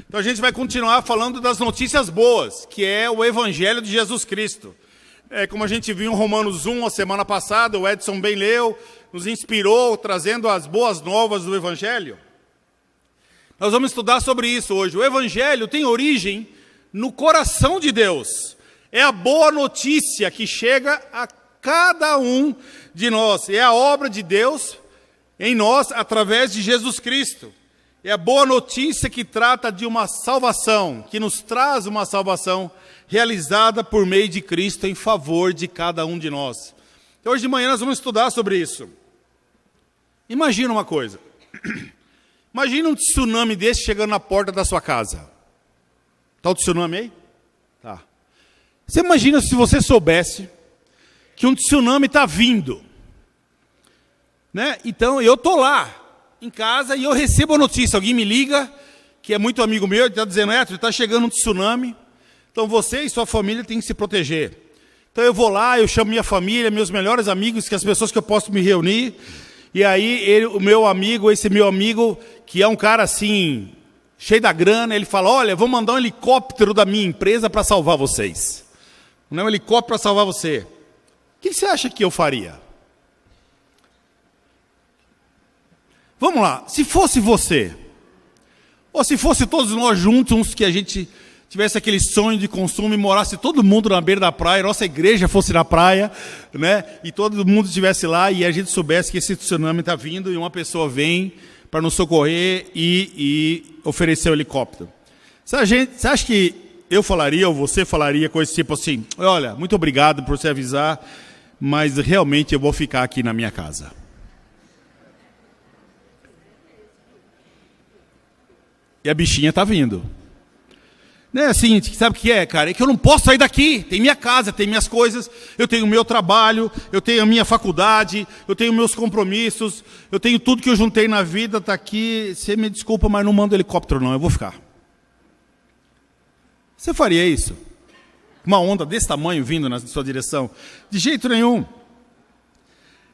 Então a gente vai continuar falando das notícias boas, que é o Evangelho de Jesus Cristo. Como a gente viu em Romanos 1, a semana passada, o Edson bem leu, nos inspirou, trazendo as boas novas do Evangelho. Nós vamos estudar sobre isso hoje. O Evangelho tem origem no coração de Deus. É a boa notícia que chega a cada um de nós. É a obra de Deus em nós, através de Jesus Cristo. É a boa notícia que trata de uma salvação, que nos traz uma salvação realizada por meio de Cristo em favor de cada um de nós. Então, hoje de manhã nós vamos estudar sobre isso. Imagina uma coisa. Imagina um tsunami desse chegando na porta da sua casa. Está o tsunami aí? Tá. Você imagina se você soubesse que um tsunami está vindo. Né? Então, eu estou lá, em casa, e eu recebo a notícia. Alguém me liga, que é muito amigo meu, está dizendo, está chegando um tsunami. Então, você e sua família têm que se proteger. Então, eu vou lá, eu chamo minha família, meus melhores amigos, que as pessoas que eu posso me reunir. E aí, esse meu amigo, que é um cara assim, cheio da grana, ele fala, olha, vou mandar um helicóptero da minha empresa para salvar vocês. Não é um helicóptero para salvar você. O que você acha que eu faria? Vamos lá, se fosse você, ou se fosse todos nós juntos, que a gente tivesse aquele sonho de consumo e morasse todo mundo na beira da praia, nossa igreja fosse na praia, né? E todo mundo estivesse lá e a gente soubesse que esse tsunami está vindo e uma pessoa vem para nos socorrer e oferecer o helicóptero. Você acha que eu falaria ou você falaria coisa tipo assim, olha, muito obrigado por você avisar, mas realmente eu vou ficar aqui na minha casa? E a bichinha está vindo. Não é assim, sabe o que é, cara? É que eu não posso sair daqui. Tem minha casa, tem minhas coisas, eu tenho o meu trabalho, eu tenho a minha faculdade, eu tenho meus compromissos, eu tenho tudo que eu juntei na vida, está aqui. Você me desculpa, mas não manda helicóptero não, eu vou ficar. Você faria isso? Uma onda desse tamanho vindo na sua direção? De jeito nenhum.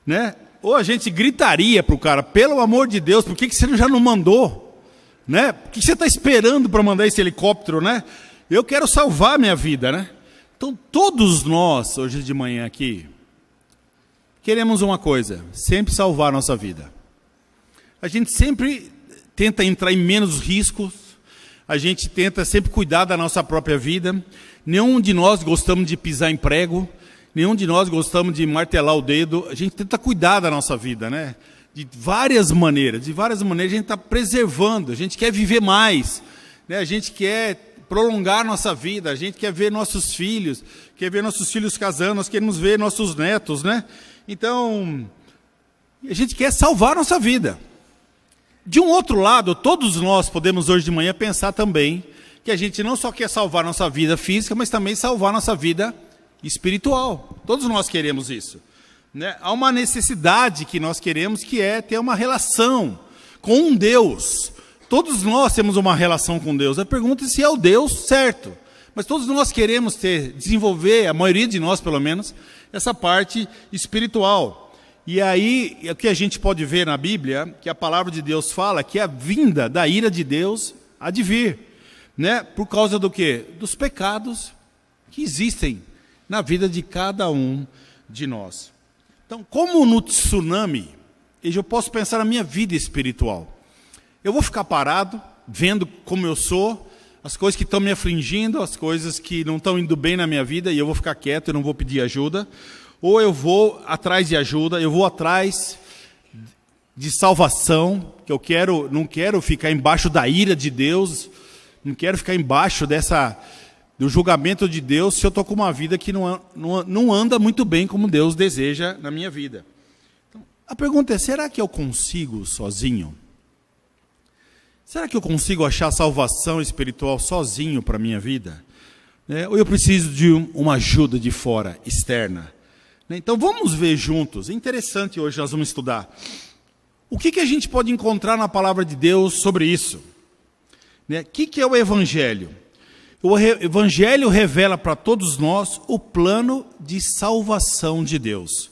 Né? Ou a gente gritaria para o cara, pelo amor de Deus, por que você já não mandou? Né? O que você está esperando para mandar esse helicóptero, né? Eu quero salvar a minha vida, né? Então, todos nós, hoje de manhã aqui, queremos uma coisa, sempre salvar a nossa vida. A gente sempre tenta entrar em menos riscos, a gente tenta sempre cuidar da nossa própria vida. Nenhum de nós gostamos de pisar em prego, nenhum de nós gostamos de martelar o dedo, a gente tenta cuidar da nossa vida, né? De várias maneiras a gente está preservando, a gente quer viver mais, né? A gente quer prolongar a nossa vida, a gente quer ver nossos filhos casando, nós queremos ver nossos netos, né? Então, a gente quer salvar a nossa vida. De um outro lado, todos nós podemos hoje de manhã pensar também que a gente não só quer salvar a nossa vida física, mas também salvar a nossa vida espiritual. Todos nós queremos isso. Né? Há uma necessidade que nós queremos, que é ter uma relação com um Deus. Todos nós temos uma relação com Deus. A pergunta é se é o Deus certo. Mas todos nós queremos desenvolver, a maioria de nós pelo menos, essa parte espiritual. E aí, o que a gente pode ver na Bíblia, que a palavra de Deus fala, que a vinda da ira de Deus há de vir. Né? Por causa do quê? Dos pecados que existem na vida de cada um de nós. Então, como no tsunami, eu posso pensar na minha vida espiritual. Eu vou ficar parado, vendo como eu sou, as coisas que estão me afligindo, as coisas que não estão indo bem na minha vida, e eu vou ficar quieto, eu não vou pedir ajuda. Ou eu vou atrás de ajuda, eu vou atrás de salvação, que não quero ficar embaixo da ira de Deus, não quero ficar embaixo do julgamento de Deus, se eu estou com uma vida que não anda muito bem como Deus deseja na minha vida. Então, a pergunta é, será que eu consigo sozinho? Será que eu consigo achar salvação espiritual sozinho para a minha vida? Ou eu preciso de uma ajuda de fora, externa? Então vamos ver juntos, é interessante hoje nós vamos estudar. O que a gente pode encontrar na palavra de Deus sobre isso? O que é o Evangelho? O Evangelho revela para todos nós o plano de salvação de Deus.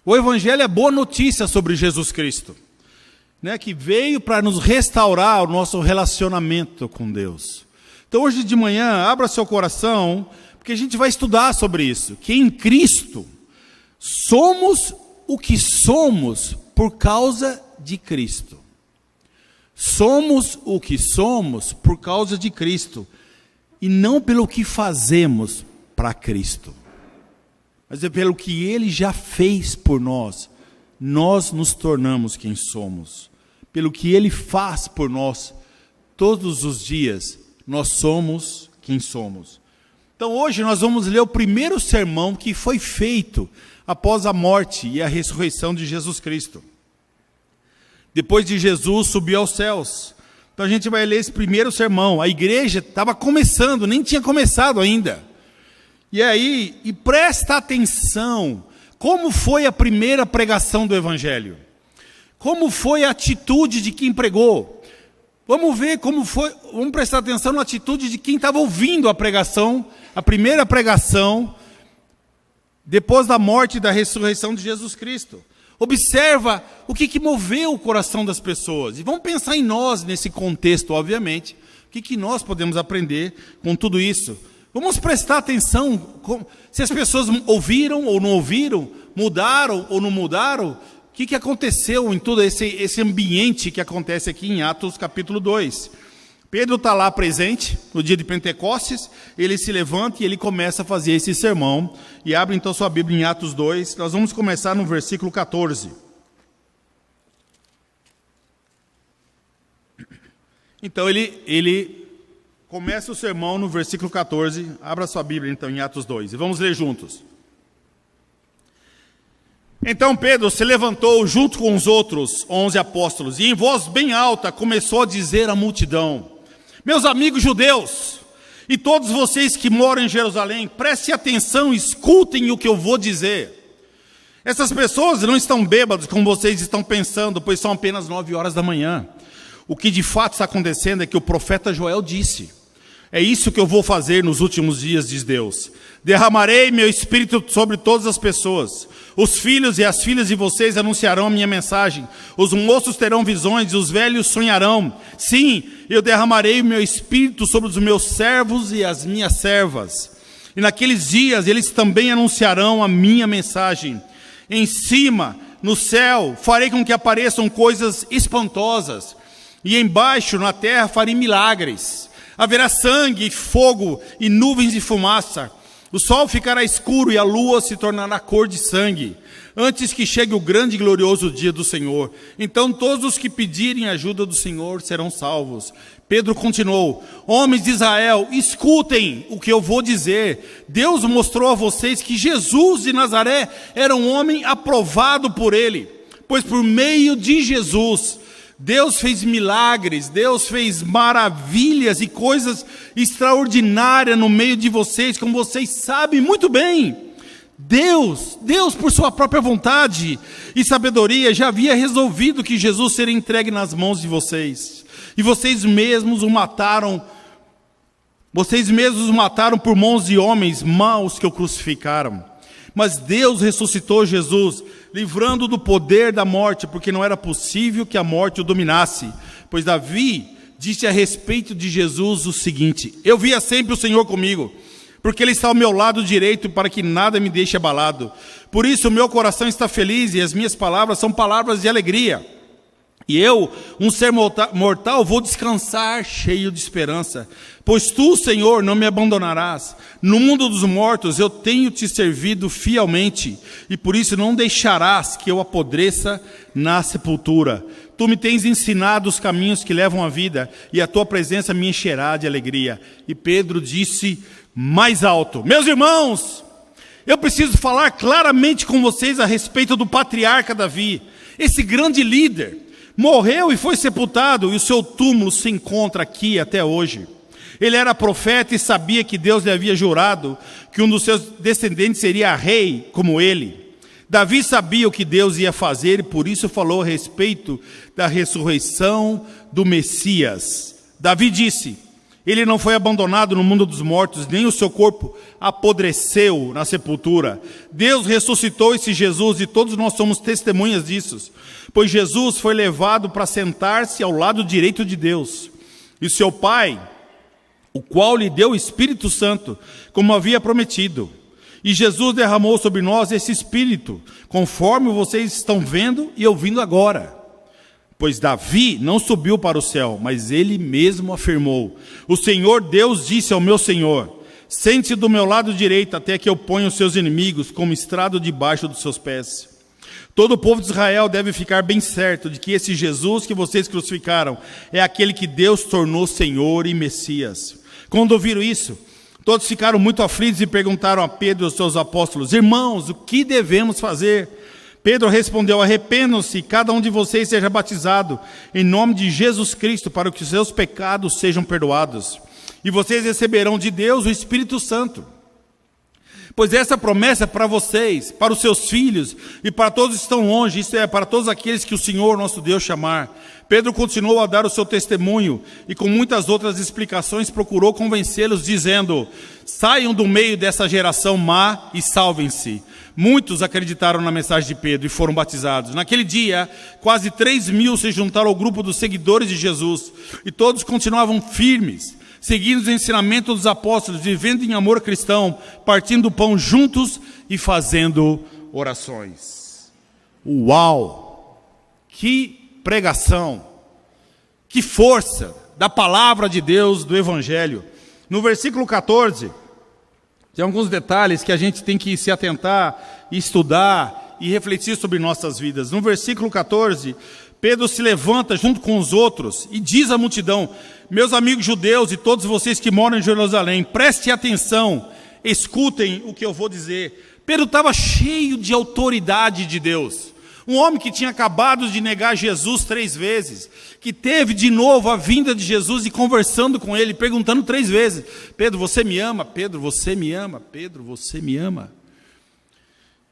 O Evangelho é boa notícia sobre Jesus Cristo. né, que veio para nos restaurar o nosso relacionamento com Deus. Então hoje de manhã, abra seu coração, porque a gente vai estudar sobre isso, que em Cristo somos o que somos por causa de Cristo. Somos o que somos por causa de Cristo, e não pelo que fazemos para Cristo, mas é pelo que Ele já fez por nós. Nós nos tornamos quem somos. Pelo que Ele faz por nós, todos os dias, nós somos quem somos. Então hoje nós vamos ler o primeiro sermão que foi feito após a morte e a ressurreição de Jesus Cristo. Depois de Jesus subir aos céus. Então a gente vai ler esse primeiro sermão. A igreja estava começando, nem tinha começado ainda. E presta atenção, como foi a primeira pregação do Evangelho? Como foi a atitude de quem pregou? Vamos ver como foi, vamos prestar atenção na atitude de quem estava ouvindo a pregação, a primeira pregação, depois da morte e da ressurreição de Jesus Cristo. Observa o que moveu o coração das pessoas. E vamos pensar em nós nesse contexto, obviamente. O que nós podemos aprender com tudo isso? Vamos prestar atenção se as pessoas ouviram ou não ouviram, mudaram ou não mudaram. O que aconteceu em todo esse ambiente que acontece aqui em Atos capítulo 2. Pedro está lá presente, no dia de Pentecostes, ele se levanta e ele começa a fazer esse sermão. E abre então sua Bíblia em Atos 2, nós vamos começar no versículo 14. Então ele começa o sermão no versículo 14, abra sua Bíblia então em Atos 2, e vamos ler juntos. Então Pedro se levantou junto com os outros 11 apóstolos, e em voz bem alta começou a dizer à multidão: meus amigos judeus, e todos vocês que moram em Jerusalém, prestem atenção e escutem o que eu vou dizer. Essas pessoas não estão bêbadas como vocês estão pensando, pois são apenas 9 horas da manhã. O que de fato está acontecendo é que o profeta Joel disse: é isso que eu vou fazer nos últimos dias, diz Deus. Derramarei meu espírito sobre todas as pessoas. Os filhos e as filhas de vocês anunciarão a minha mensagem. Os moços terão visões e os velhos sonharão. Sim, eu derramarei o meu espírito sobre os meus servos e as minhas servas. E naqueles dias eles também anunciarão a minha mensagem. Em cima, no céu, farei com que apareçam coisas espantosas. E embaixo, na terra, farei milagres. Haverá sangue, fogo e nuvens de fumaça. O sol ficará escuro e a lua se tornará cor de sangue, antes que chegue o grande e glorioso dia do Senhor. Então todos os que pedirem ajuda do Senhor serão salvos. Pedro continuou: homens de Israel, escutem o que eu vou dizer. Deus mostrou a vocês que Jesus de Nazaré era um homem aprovado por ele, pois por meio de Jesus Deus fez milagres, Deus fez maravilhas e coisas extraordinárias no meio de vocês, como vocês sabem muito bem. Deus por sua própria vontade e sabedoria já havia resolvido que Jesus seria entregue nas mãos de vocês. E vocês mesmos o mataram por mãos de homens maus que o crucificaram. Mas Deus ressuscitou Jesus, livrando do poder da morte, porque não era possível que a morte o dominasse. Pois Davi disse a respeito de Jesus o seguinte: eu via sempre o Senhor comigo, porque Ele está ao meu lado direito para que nada me deixe abalado. Por isso o meu coração está feliz e as minhas palavras são palavras de alegria. E eu, um ser mortal, vou descansar cheio de esperança. Pois tu, Senhor, não me abandonarás. No mundo dos mortos eu tenho te servido fielmente, e por isso não deixarás que eu apodreça na sepultura. Tu me tens ensinado os caminhos que levam à vida, e a tua presença me encherá de alegria. E Pedro disse mais alto: meus irmãos, eu preciso falar claramente com vocês a respeito do patriarca Davi, esse grande líder. Morreu e foi sepultado, e o seu túmulo se encontra aqui até hoje. Ele era profeta e sabia que Deus lhe havia jurado que um dos seus descendentes seria rei como ele. Davi sabia o que Deus ia fazer e por isso falou a respeito da ressurreição do Messias. Davi disse: ele não foi abandonado no mundo dos mortos, nem o seu corpo apodreceu na sepultura. Deus ressuscitou esse Jesus e todos nós somos testemunhas disso. Pois Jesus foi levado para sentar-se ao lado direito de Deus. E seu Pai, o qual lhe deu o Espírito Santo, como havia prometido. E Jesus derramou sobre nós esse Espírito, conforme vocês estão vendo e ouvindo agora. Pois Davi não subiu para o céu, mas ele mesmo afirmou: o Senhor Deus disse ao meu Senhor: sente-se do meu lado direito, até que eu ponha os seus inimigos como estrado debaixo dos seus pés. Todo o povo de Israel deve ficar bem certo de que esse Jesus que vocês crucificaram é aquele que Deus tornou Senhor e Messias. Quando ouviram isso, todos ficaram muito aflitos e perguntaram a Pedro e aos seus apóstolos: irmãos, o que devemos fazer? Pedro respondeu: arrependam-se e cada um de vocês seja batizado em nome de Jesus Cristo para que os seus pecados sejam perdoados. E vocês receberão de Deus o Espírito Santo. Pois essa promessa é para vocês, para os seus filhos e para todos que estão longe, isto é, para todos aqueles que o Senhor nosso Deus chamar. Pedro continuou a dar o seu testemunho e com muitas outras explicações procurou convencê-los, dizendo: saiam do meio dessa geração má e salvem-se. Muitos acreditaram na mensagem de Pedro e foram batizados. Naquele dia, quase 3.000 se juntaram ao grupo dos seguidores de Jesus e todos continuavam firmes, seguindo os ensinamentos dos apóstolos, vivendo em amor cristão, partindo o pão juntos e fazendo orações. Uau! Que pregação! Que força da palavra de Deus, do Evangelho! No versículo 14, tem alguns detalhes que a gente tem que se atentar, estudar e refletir sobre nossas vidas. No versículo 14, Pedro se levanta junto com os outros e diz à multidão: meus amigos judeus e todos vocês que moram em Jerusalém, prestem atenção, escutem o que eu vou dizer. Pedro estava cheio de autoridade de Deus. Um homem que tinha acabado de negar Jesus 3 vezes, que teve de novo a vinda de Jesus e conversando com ele, perguntando 3 vezes: Pedro, você me ama? Pedro, você me ama? Pedro, você me ama?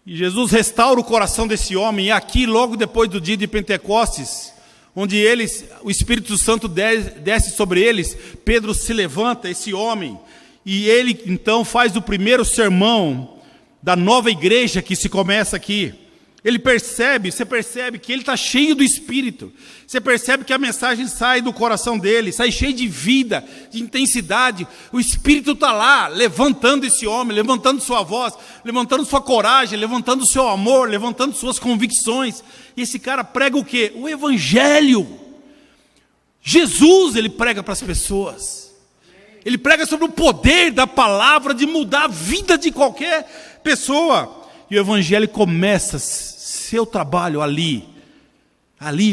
E Jesus restaura o coração desse homem, e aqui, logo depois do dia de Pentecostes, onde o Espírito Santo desce sobre eles, Pedro se levanta, esse homem, e ele então faz o primeiro sermão da nova igreja que se começa aqui. Você percebe que ele está cheio do Espírito, você percebe que a mensagem sai do coração dele, sai cheio de vida, de intensidade. O Espírito está lá, levantando esse homem, levantando sua voz, levantando sua coragem, levantando seu amor, levantando suas convicções. E esse cara prega o quê? O Evangelho. Jesus, ele prega para as pessoas. Ele prega sobre o poder da palavra de mudar a vida de qualquer pessoa. E o Evangelho começa seu trabalho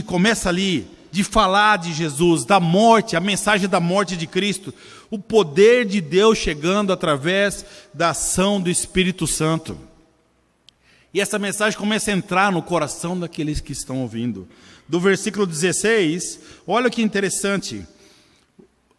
começa ali, de falar de Jesus, da morte, a mensagem da morte de Cristo, o poder de Deus chegando através da ação do Espírito Santo. E essa mensagem começa a entrar no coração daqueles que estão ouvindo. Do versículo 16, olha que interessante.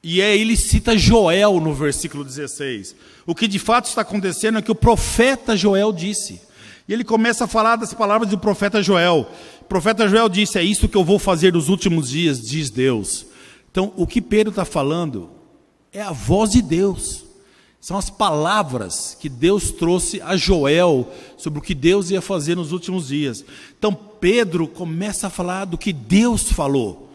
E ele cita Joel no versículo 16. O que de fato está acontecendo é que o profeta Joel disse. E ele começa a falar das palavras do profeta Joel. O profeta Joel disse: é isso que eu vou fazer nos últimos dias, diz Deus. Então, o que Pedro está falando é a voz de Deus. São as palavras que Deus trouxe a Joel sobre o que Deus ia fazer nos últimos dias. Então, Pedro começa a falar do que Deus falou.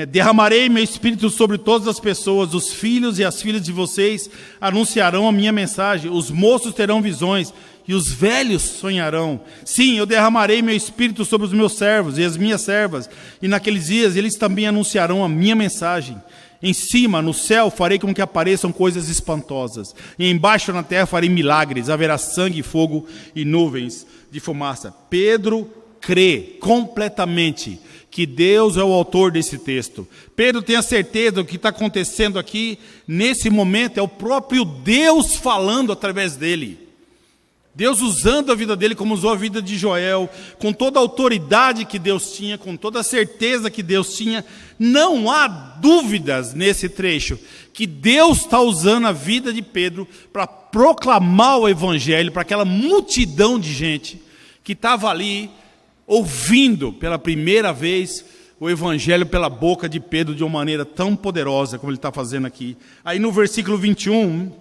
Derramarei meu Espírito sobre todas as pessoas, os filhos e as filhas de vocês anunciarão a minha mensagem, os moços terão visões e os velhos sonharão. Sim, eu derramarei meu Espírito sobre os meus servos e as minhas servas, e naqueles dias eles também anunciarão a minha mensagem. Em cima, no céu, farei com que apareçam coisas espantosas, e embaixo na terra farei milagres, haverá sangue, fogo e nuvens de fumaça. Pedro crê completamente que Deus é o autor desse texto. Pedro tem a certeza do que está acontecendo aqui, nesse momento, é o próprio Deus falando através dele. Deus usando a vida dele como usou a vida de Joel, com toda a autoridade que Deus tinha, com toda a certeza que Deus tinha. Não há dúvidas nesse trecho, que Deus está usando a vida de Pedro para proclamar o Evangelho para aquela multidão de gente que estava ali, ouvindo pela primeira vez o Evangelho pela boca de Pedro de uma maneira tão poderosa como ele está fazendo aqui. Aí no versículo 21,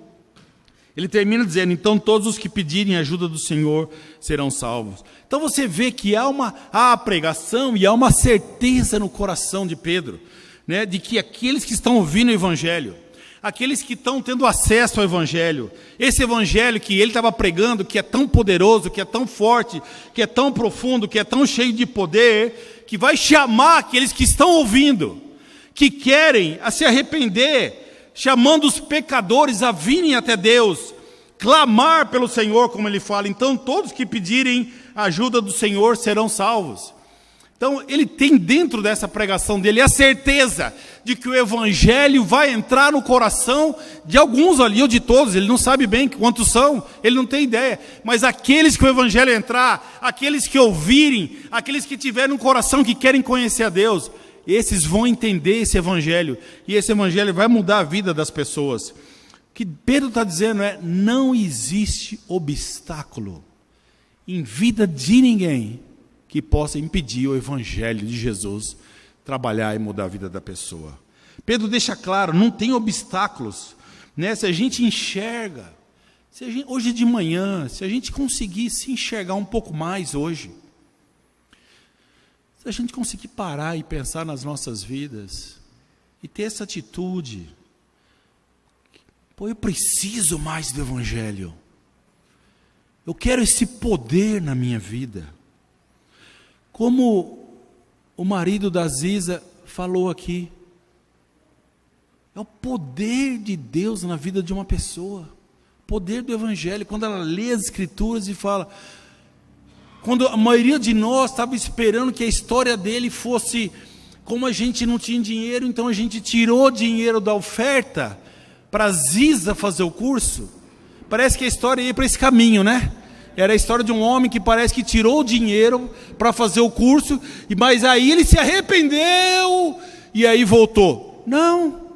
Ele termina dizendo: então todos os que pedirem ajuda do Senhor serão salvos. Então você vê que há a pregação e há uma certeza no coração de Pedro, né, de que aqueles que estão ouvindo o Evangelho, aqueles que estão tendo acesso ao Evangelho, esse Evangelho que ele estava pregando, que é tão poderoso, que é tão forte, que é tão profundo, que é tão cheio de poder, que vai chamar aqueles que estão ouvindo, que querem a se arrepender, chamando os pecadores a virem até Deus, clamar pelo Senhor, como ele fala. Então todos que pedirem a ajuda do Senhor serão salvos. Então ele tem dentro dessa pregação dele a certeza de que o Evangelho vai entrar no coração de alguns ali, ou de todos. Ele não sabe bem quantos são, ele não tem ideia, mas aqueles que o Evangelho entrar, aqueles que ouvirem, aqueles que tiverem um coração que querem conhecer a Deus, esses vão entender esse Evangelho, e esse Evangelho vai mudar a vida das pessoas. O que Pedro está dizendo é: não existe obstáculo em vida de ninguém que possa impedir o Evangelho de Jesus trabalhar e mudar a vida da pessoa. Pedro deixa claro, não tem obstáculos, né? Se a gente enxerga, hoje de manhã, se a gente conseguir se enxergar um pouco mais hoje, se a gente conseguir parar e pensar nas nossas vidas, e ter essa atitude: pô, eu preciso mais do Evangelho, eu quero esse poder na minha vida. Como o marido da Ziza falou aqui, é o poder de Deus na vida de uma pessoa, poder do Evangelho. Quando ela lê as Escrituras e fala, quando a maioria de nós estava esperando que a história dele fosse, como a gente não tinha dinheiro, então a gente tirou dinheiro da oferta para a Ziza fazer o curso. Parece que a história ia para esse caminho, né? Era a história de um homem que parece que tirou o dinheiro para fazer o curso, mas aí ele se arrependeu e aí voltou. Não,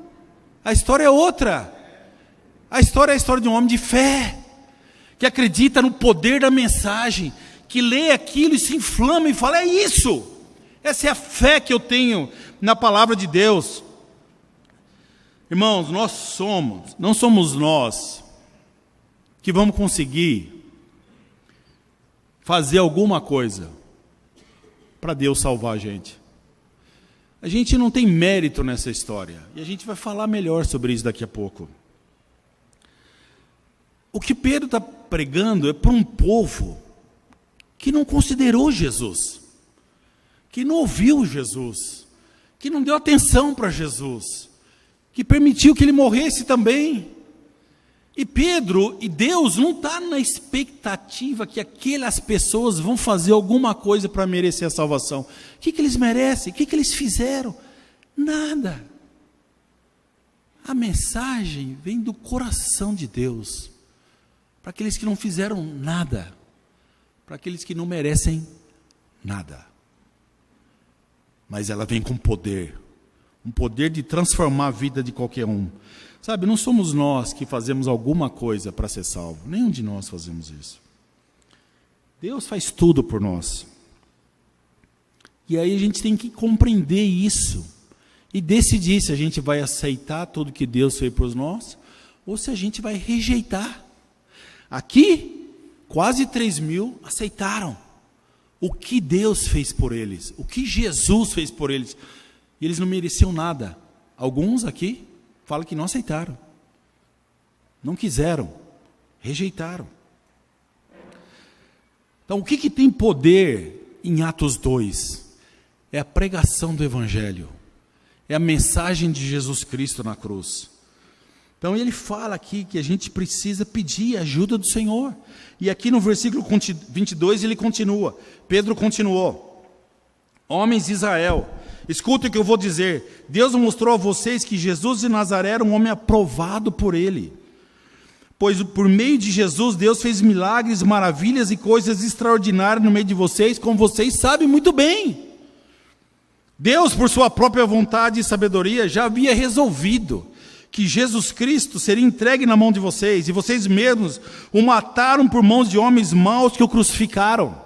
a história é outra. A história é a história de um homem de fé, que acredita no poder da mensagem, que lê aquilo e se inflama e fala: é isso, essa é a fé que eu tenho na palavra de Deus. Irmãos, não somos nós que vamos conseguir fazer alguma coisa para Deus salvar a gente. A gente não tem mérito nessa história, e a gente vai falar melhor sobre isso daqui a pouco. O que Pedro está pregando é para um povo que não considerou Jesus, que não ouviu Jesus, que não deu atenção para Jesus, que permitiu que ele morresse também. E Pedro e Deus não está na expectativa que aquelas pessoas vão fazer alguma coisa para merecer a salvação. O que eles merecem? O que eles fizeram? Nada. A mensagem vem do coração de Deus, para aqueles que não fizeram nada, para aqueles que não merecem nada. Mas ela vem com poder, um poder de transformar a vida de qualquer um. Sabe, não somos nós que fazemos alguma coisa para ser salvo. Nenhum de nós fazemos isso. Deus faz tudo por nós. E aí a gente tem que compreender isso e decidir se a gente vai aceitar tudo que Deus fez por nós ou se a gente vai rejeitar. Aqui, quase 3.000 aceitaram o que Deus fez por eles, o que Jesus fez por eles. E eles não mereciam nada. Alguns aqui falam que não aceitaram, não quiseram, rejeitaram. Então, o que tem poder em Atos 2? É a pregação do Evangelho, é a mensagem de Jesus Cristo na cruz. Então, ele fala aqui que a gente precisa pedir a ajuda do Senhor. E aqui no versículo 22 ele continua, Pedro continuou: homens de Israel, escutem o que eu vou dizer. Deus mostrou a vocês que Jesus de Nazaré era um homem aprovado por Ele. Pois por meio de Jesus, Deus fez milagres, maravilhas e coisas extraordinárias no meio de vocês, como vocês sabem muito bem. Deus, por sua própria vontade e sabedoria, já havia resolvido que Jesus Cristo seria entregue na mão de vocês, e vocês mesmos o mataram por mãos de homens maus que o crucificaram.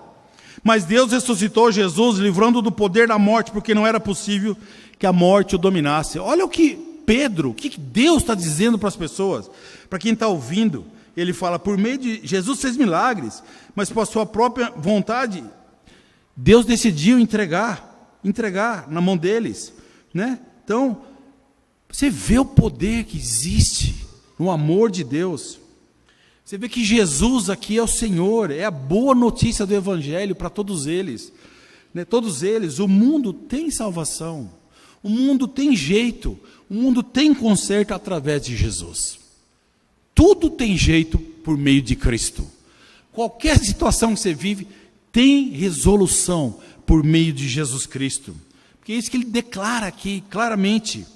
Mas Deus ressuscitou Jesus, livrando do poder da morte, porque não era possível que a morte o dominasse. Olha o que Deus está dizendo para as pessoas, para quem está ouvindo, ele fala, por meio de Jesus fez milagres, mas por sua própria vontade, Deus decidiu entregar na mão deles, né? Então, você vê o poder que existe no amor de Deus. Você vê que Jesus aqui é o Senhor, é a boa notícia do Evangelho para todos eles. Né? Todos eles, o mundo tem salvação, o mundo tem jeito, o mundo tem conserto através de Jesus. Tudo tem jeito por meio de Cristo. Qualquer situação que você vive tem resolução por meio de Jesus Cristo. Porque é isso que ele declara aqui claramente.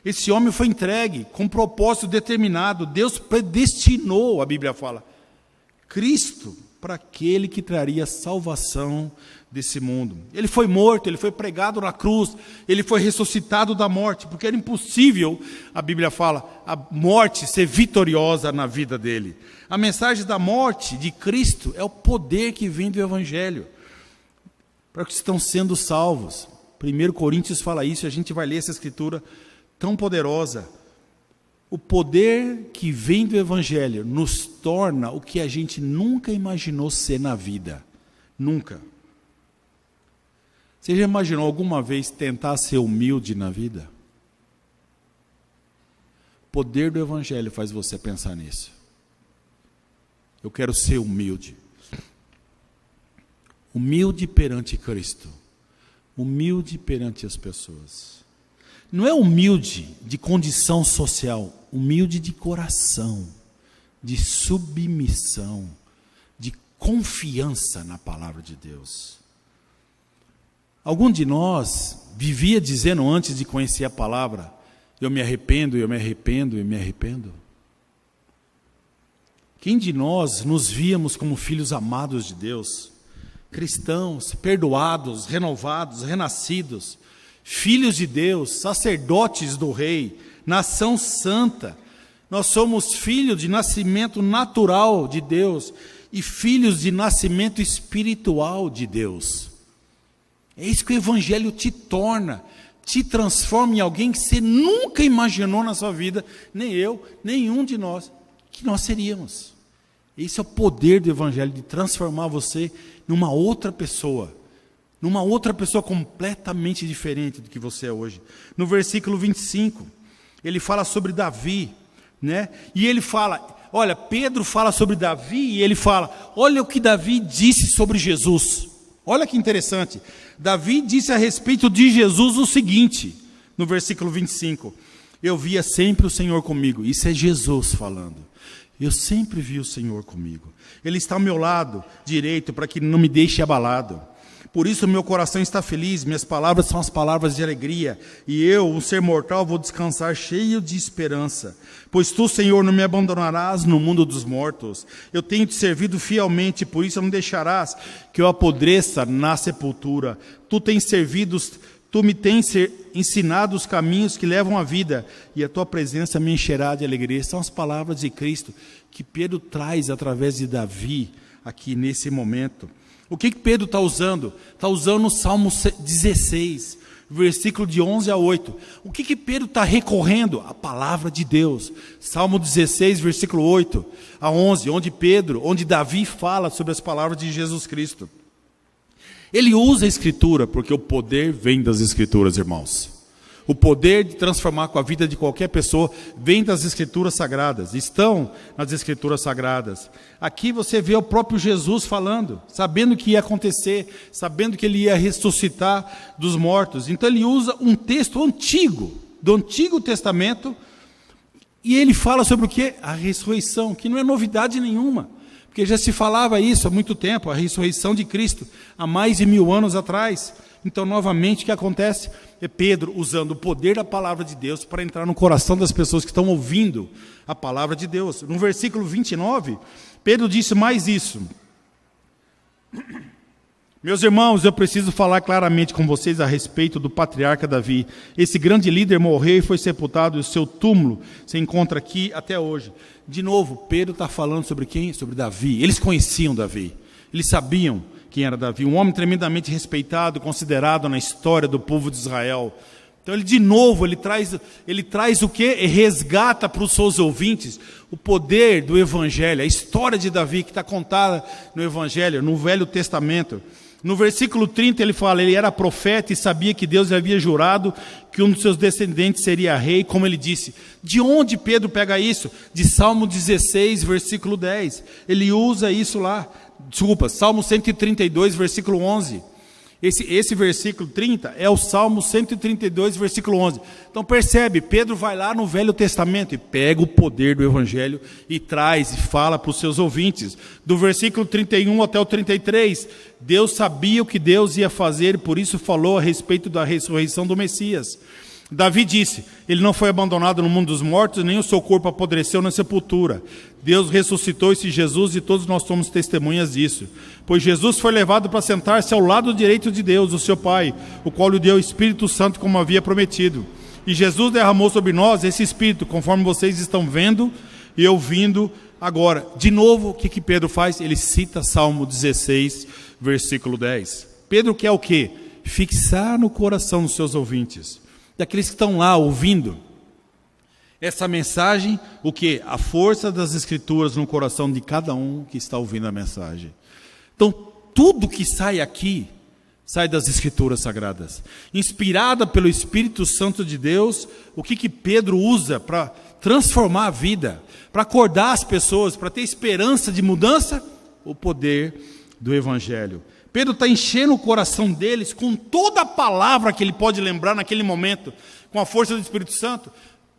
Esse homem foi entregue com um propósito determinado. Deus predestinou, a Bíblia fala, Cristo para aquele que traria salvação desse mundo. Ele foi morto, ele foi pregado na cruz, ele foi ressuscitado da morte, porque era impossível, a Bíblia fala, a morte ser vitoriosa na vida dele. A mensagem da morte de Cristo é o poder que vem do Evangelho, para que estão sendo salvos. 1 Coríntios fala isso, e a gente vai ler essa escritura tão poderosa. O poder que vem do Evangelho nos torna o que a gente nunca imaginou ser na vida. Nunca. Você já imaginou alguma vez tentar ser humilde na vida? O poder do Evangelho faz você pensar nisso. Eu quero ser humilde. Humilde perante Cristo. Humilde perante as pessoas. Não é humilde de condição social, humilde de coração, de submissão, de confiança na palavra de Deus. Algum de nós vivia dizendo antes de conhecer a palavra, eu me arrependo, eu me arrependo, eu me arrependo? Quem de nós nos víamos como filhos amados de Deus, cristãos, perdoados, renovados, renascidos, filhos de Deus, sacerdotes do Rei, nação santa? Nós somos filhos de nascimento natural de Deus e filhos de nascimento espiritual de Deus. É isso que o Evangelho te torna, te transforma em alguém que você nunca imaginou na sua vida, nem eu, nenhum de nós, que nós seríamos. Esse é o poder do Evangelho, de transformar você numa outra pessoa completamente diferente do que você é hoje. No versículo 25, ele fala sobre Davi, né? E ele fala, olha, Pedro fala sobre Davi e ele fala, olha o que Davi disse sobre Jesus. Olha que interessante. Davi disse a respeito de Jesus o seguinte, no versículo 25, eu via sempre o Senhor comigo. Isso é Jesus falando. Eu sempre vi o Senhor comigo. Ele está ao meu lado direito para que não me deixe abalado. Por isso meu coração está feliz, minhas palavras são as palavras de alegria, e eu, um ser mortal, vou descansar cheio de esperança. Pois tu, Senhor, não me abandonarás no mundo dos mortos. Eu tenho te servido fielmente, por isso não deixarás que eu apodreça na sepultura. Tu me tens ensinado os caminhos que levam à vida, e a tua presença me encherá de alegria. São as palavras de Cristo que Pedro traz através de Davi, aqui nesse momento. O que Pedro está usando? Está usando o Salmo 16, versículo de 11 a 8. O que Pedro está recorrendo? A palavra de Deus. Salmo 16, versículo 8 a 11, onde Davi fala sobre as palavras de Jesus Cristo. Ele usa a Escritura, porque o poder vem das Escrituras, irmãos. O poder de transformar com a vida de qualquer pessoa vem das Escrituras Sagradas, estão nas Escrituras Sagradas. Aqui você vê o próprio Jesus falando, sabendo o que ia acontecer, sabendo que ele ia ressuscitar dos mortos. Então ele usa um texto antigo, do Antigo Testamento, e ele fala sobre o que? A ressurreição, que não é novidade nenhuma, porque já se falava isso há muito tempo, a ressurreição de Cristo, há mais de 1000 anos atrás. Então, novamente, o que acontece? É Pedro usando o poder da palavra de Deus para entrar no coração das pessoas que estão ouvindo a palavra de Deus. No versículo 29, Pedro disse mais isso. Meus irmãos, eu preciso falar claramente com vocês a respeito do patriarca Davi. Esse grande líder morreu e foi sepultado, e o seu túmulo se encontra aqui até hoje. De novo, Pedro está falando sobre quem? Sobre Davi. Eles conheciam Davi, eles sabiam quem era Davi, um homem tremendamente respeitado, considerado na história do povo de Israel. Então ele de novo, ele traz o quê? E resgata para os seus ouvintes o poder do Evangelho, a história de Davi que está contada no Evangelho, no Velho Testamento. No versículo 30 ele fala, ele era profeta e sabia que Deus havia jurado que um dos seus descendentes seria rei, como ele disse. De onde Pedro pega isso? De Salmo 16, versículo 10. Ele usa isso lá. Desculpa, Salmo 132, versículo 11. Esse versículo 30 é o Salmo 132, versículo 11. Então percebe, Pedro vai lá no Velho Testamento e pega o poder do Evangelho e traz e fala para os seus ouvintes. Do versículo 31 até o 33, Deus sabia o que Deus ia fazer e por isso falou a respeito da ressurreição do Messias. Davi disse, ele não foi abandonado no mundo dos mortos, nem o seu corpo apodreceu na sepultura. Deus ressuscitou esse Jesus e todos nós somos testemunhas disso. Pois Jesus foi levado para sentar-se ao lado direito de Deus, o seu Pai, o qual lhe deu o Espírito Santo como havia prometido. E Jesus derramou sobre nós esse Espírito, conforme vocês estão vendo e ouvindo agora. De novo, o que Pedro faz? Ele cita Salmo 16, versículo 10. Pedro quer o quê? Fixar no coração dos seus ouvintes, daqueles que estão lá ouvindo essa mensagem, o que? A força das Escrituras no coração de cada um que está ouvindo a mensagem. Então, tudo que sai aqui, sai das Escrituras Sagradas. Inspirada pelo Espírito Santo de Deus, o que Pedro usa para transformar a vida, para acordar as pessoas, para ter esperança de mudança? O poder do Evangelho. Pedro está enchendo o coração deles com toda a palavra que ele pode lembrar naquele momento, com a força do Espírito Santo,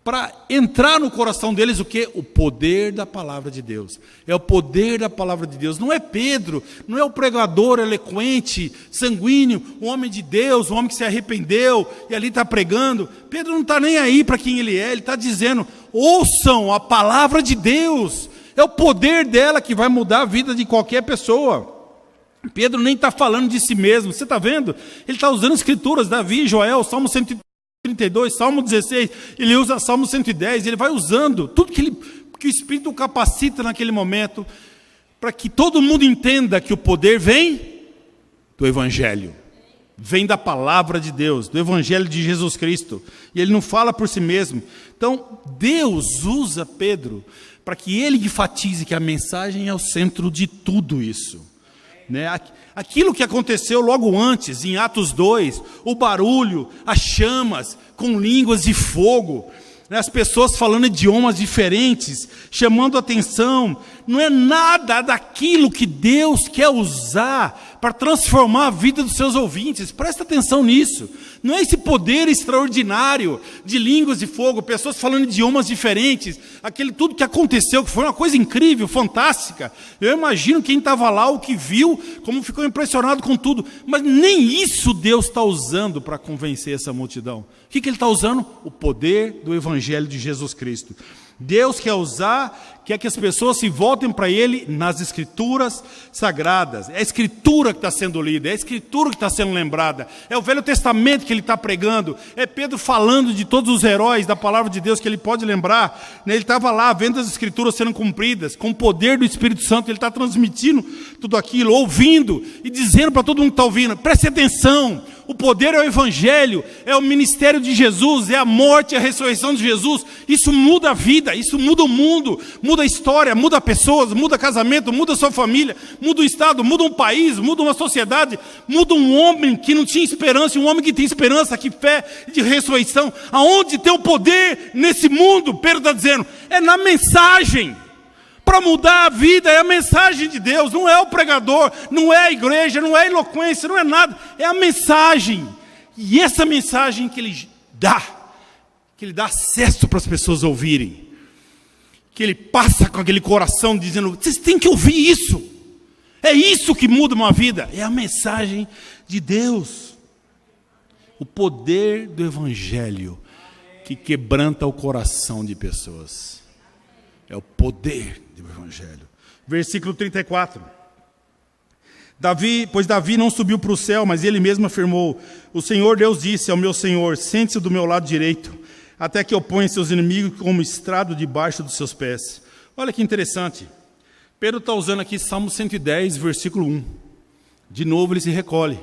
para entrar no coração deles o quê? O poder da palavra de Deus. É o poder da palavra de Deus. Não é Pedro, não é o pregador eloquente, sanguíneo, o homem de Deus, o homem que se arrependeu e ali está pregando. Pedro não está nem aí para quem ele está dizendo, ouçam a palavra de Deus. É o poder dela que vai mudar a vida de qualquer pessoa. Pedro nem está falando de si mesmo, você está vendo? Ele está usando escrituras, Davi, Joel, Salmo 132, Salmo 16, ele usa Salmo 110, ele vai usando tudo que o Espírito o capacita naquele momento, para que todo mundo entenda que o poder vem do Evangelho, vem da palavra de Deus, do Evangelho de Jesus Cristo, e ele não fala por si mesmo. Então, Deus usa Pedro para que ele enfatize que a mensagem é o centro de tudo isso. Aquilo que aconteceu logo antes, em Atos 2, o barulho, as chamas com línguas de fogo, as pessoas falando idiomas diferentes, chamando atenção, não é nada daquilo que Deus quer usar para transformar a vida dos seus ouvintes. Presta atenção nisso. Não é esse poder extraordinário de línguas de fogo, pessoas falando idiomas diferentes, aquele tudo que aconteceu, que foi uma coisa incrível, fantástica. Eu imagino quem estava lá, o que viu, como ficou impressionado com tudo. Mas nem isso Deus está usando para convencer essa multidão. O que ele está usando? O poder do Evangelho de Jesus Cristo. Deus quer que as pessoas se voltem para Ele nas Escrituras Sagradas. É a Escritura que está sendo lida, é a Escritura que está sendo lembrada, é o Velho Testamento que ele está pregando, é Pedro falando de todos os heróis da palavra de Deus que ele pode lembrar. Ele estava lá vendo as Escrituras sendo cumpridas, com o poder do Espírito Santo, ele está transmitindo tudo aquilo, ouvindo e dizendo para todo mundo que está ouvindo, preste atenção, o poder é o Evangelho, é o ministério de Jesus, é a morte e a ressurreição de Jesus. Isso muda a vida, isso muda o mundo, muda a história, muda pessoas, muda casamento, muda a sua família, muda o estado, muda um país, muda uma sociedade, muda um homem que não tinha esperança, um homem que tem esperança, que fé de ressurreição. Aonde tem o poder nesse mundo? Pedro está dizendo, é na mensagem. Para mudar a vida é a mensagem de Deus, não é o pregador, não é a igreja, não é a eloquência, não é nada, é a mensagem. E essa mensagem que ele dá acesso para as pessoas ouvirem, que ele passa com aquele coração dizendo, vocês têm que ouvir isso, é isso que muda uma vida, é a mensagem de Deus. O poder do Evangelho que quebranta o coração de pessoas. É o poder do Evangelho. Versículo 34. Pois Davi não subiu para o céu, mas ele mesmo afirmou, o Senhor Deus disse ao meu Senhor, sente-se do meu lado direito, até que eu ponha seus inimigos como estrado debaixo dos seus pés. Olha que interessante. Pedro está usando aqui Salmo 110, versículo 1. De novo ele se recolhe.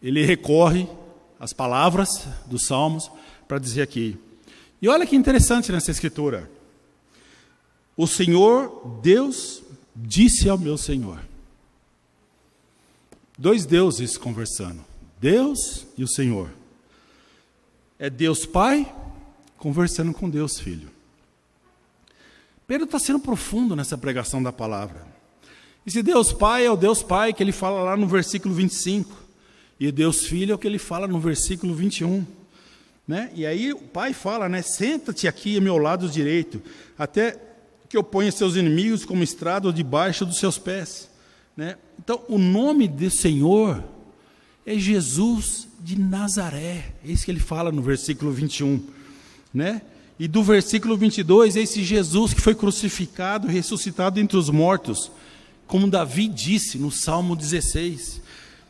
Ele recorre as palavras dos Salmos para dizer aqui. E olha que interessante nessa escritura. O Senhor, Deus, disse ao meu Senhor. Dois deuses conversando. Deus e o Senhor. É Deus Pai conversando com Deus Filho. Pedro está sendo profundo nessa pregação da palavra. Esse Deus Pai é o Deus Pai que ele fala lá no versículo 25. E Deus Filho é o que ele fala no versículo 21. Né? E aí o Pai fala, né? Senta-te aqui ao meu lado direito, até que eu ponha seus inimigos como estrado debaixo dos seus pés. Né? Então, o nome do Senhor é Jesus de Nazaré. É isso que ele fala no versículo 21. Né? E do versículo 22, é esse Jesus que foi crucificado e ressuscitado entre os mortos, como Davi disse no Salmo 16.